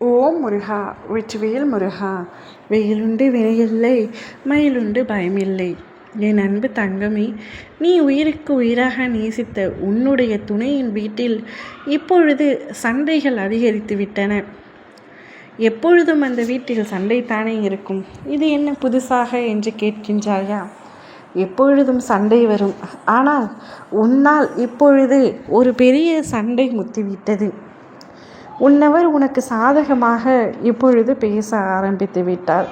ஓம் முருகா வெற்றிவேல் முருகா. வெயிலுண்டு வினையில்லை, மயிலுண்டு பயமில்லை. என் அன்பு தங்கமே, நீ உயிருக்கு உயிராக நேசித்த உன்னுடைய துணையின் வீட்டில் இப்பொழுது சண்டைகள் அதிகரித்து விட்டன. எப்பொழுதும் அந்த வீட்டில் சண்டைத்தானே இருக்கும். இது என்ன புதுசாக என்று கேட்கின்றாயா? எப்பொழுதும் சண்டை வரும். ஆனால் உன்னால் இப்பொழுது ஒரு பெரிய சண்டை முத்திவிட்டது. உன்னவர் உனக்கு சாதகமாக இப்பொழுது பேச ஆரம்பித்து விட்டார்.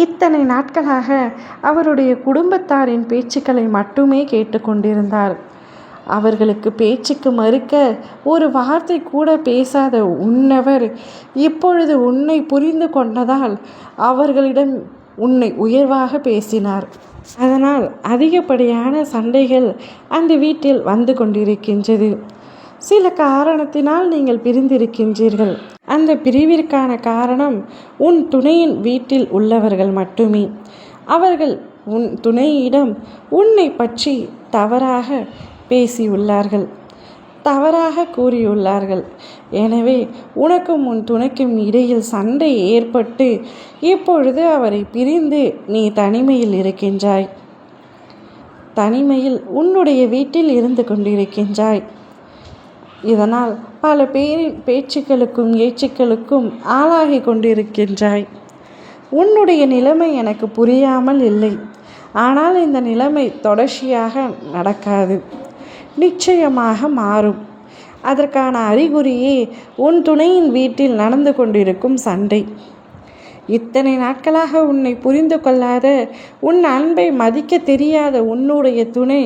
இத்தனை நாட்களாக அவருடைய குடும்பத்தாரின் பேச்சுக்களை மட்டுமே கேட்டுக்கொண்டிருந்தார். அவர்களுக்கு பேச்சுக்கு மறுக்க ஒரு வார்த்தை கூட பேசாத உன்னவர் இப்பொழுது உன்னை புரிந்து கொண்டதால் அவர்களிடம் உன்னை உயர்வாக பேசினார். அதனால் அதிகப்படியான சண்டைகள் அந்த வீட்டில் வந்து கொண்டிருக்கின்றது. சில காரணத்தினால் நீங்கள் பிரிந்திருக்கின்றீர்கள். அந்த பிரிவிற்கான காரணம் உன் துணையின் வீட்டில் உள்ளவர்கள் மட்டுமே. அவர்கள் உன் துணையிடம் உன்னை பற்றி தவறாக பேசியுள்ளார்கள், தவறாக கூறியுள்ளார்கள். எனவே உனக்கும் உன் துணைக்கும் இடையில் சண்டை ஏற்பட்டு இப்பொழுது அவரை பிரிந்து நீ தனிமையில் இருக்கின்றாய். தனிமையில் உன்னுடைய வீட்டில் இருந்து கொண்டிருக்கின்றாய். இதனால் பல பேரின் பேச்சுக்களுக்கும் ஏச்சுக்களுக்கும் ஆளாகி கொண்டிருக்கின்றாய். உன்னுடைய நிலைமை எனக்கு புரியாமல் இல்லை. ஆனால் இந்த நிலைமை தொடர்ச்சியாக நடக்காது, நிச்சயமாக மாறும். அதற்கான அறிகுறியே உன் துணையின் வீட்டில் நடந்து கொண்டிருக்கும் சண்டை. இத்தனை நாட்களாக உன்னை புரிந்து கொள்ளாத, உன் அன்பை மதிக்க தெரியாத உன்னுடைய துணை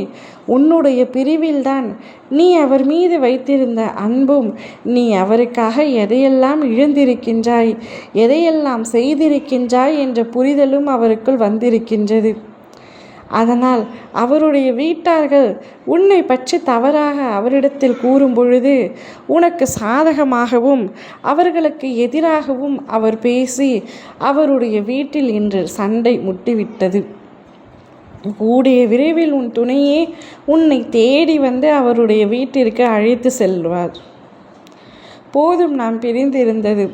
உன்னுடைய பிரிவில்தான் நீ அவர் மீது வைத்திருந்த அன்பும், நீ அவருக்காக எதையெல்லாம் இழந்திருக்கின்றாய், எதையெல்லாம் செய்திருக்கின்றாய் என்ற புரிதலும் அவருக்குள் வந்திருக்கின்றது. அதனால் அவருடைய வீட்டார்கள் உன்னை பற்றி தவறாக அவரிடத்தில் கூறும் பொழுது உனக்கு சாதகமாகவும் அவர்களுக்கு எதிராகவும் அவர் பேசி அவருடைய வீட்டில் இன்று சண்டை முட்டிவிட்டது. கூடிய விரைவில் உன் துணையே உன்னை தேடி வந்து அவருடைய வீட்டிற்கு அழைத்து செல்வார். போதும், நாம் பிரிந்திருந்தது.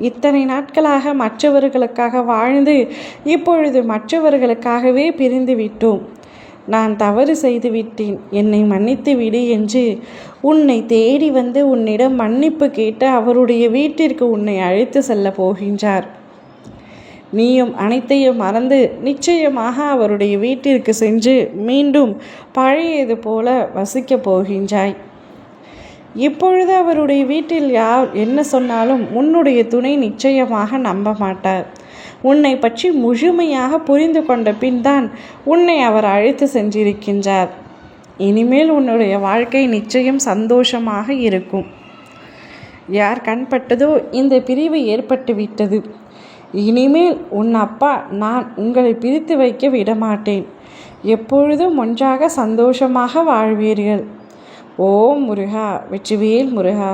இத்தனை நாட்களாக மற்றவர்களுக்காக வாழ்ந்து இப்பொழுது மற்றவர்களுக்காகவே பிரிந்து விட்டோம். நான் தவறு செய்து விட்டேன், என்னை மன்னித்து விடு என்று உன்னை தேடி வந்து உன்னிடம் மன்னிப்பு கேட்டு அவருடைய வீட்டிற்கு உன்னை அழைத்து செல்ல போகின்றார். நீயும் அனைத்தையும் மறந்து நிச்சயமாக அவருடைய வீட்டிற்கு சென்று மீண்டும் பழையது போல வசிக்கப் போகின்றாய். இப்பொழுது அவருடைய வீட்டில் யார் என்ன சொன்னாலும் உன்னுடைய துணை நிச்சயமாக நம்ப மாட்டார். உன்னை பற்றி முழுமையாக புரிந்து கொண்ட பின் தான் உன்னை அவர் அழைத்து சென்றிருக்கின்றார். இனிமேல் உன்னுடைய வாழ்க்கை நிச்சயம் சந்தோஷமாக இருக்கும். யார் கண்பட்டதோ இந்த பிரிவு ஏற்பட்டு விட்டது. இனிமேல் உன் அப்பா நான் உங்களை பிரித்து வைக்க விடமாட்டேன். எப்பொழுதும் ஒன்றாக சந்தோஷமாக வாழ்வீர்கள். ஓம் முருகா வெற்றிவேல் முருகா.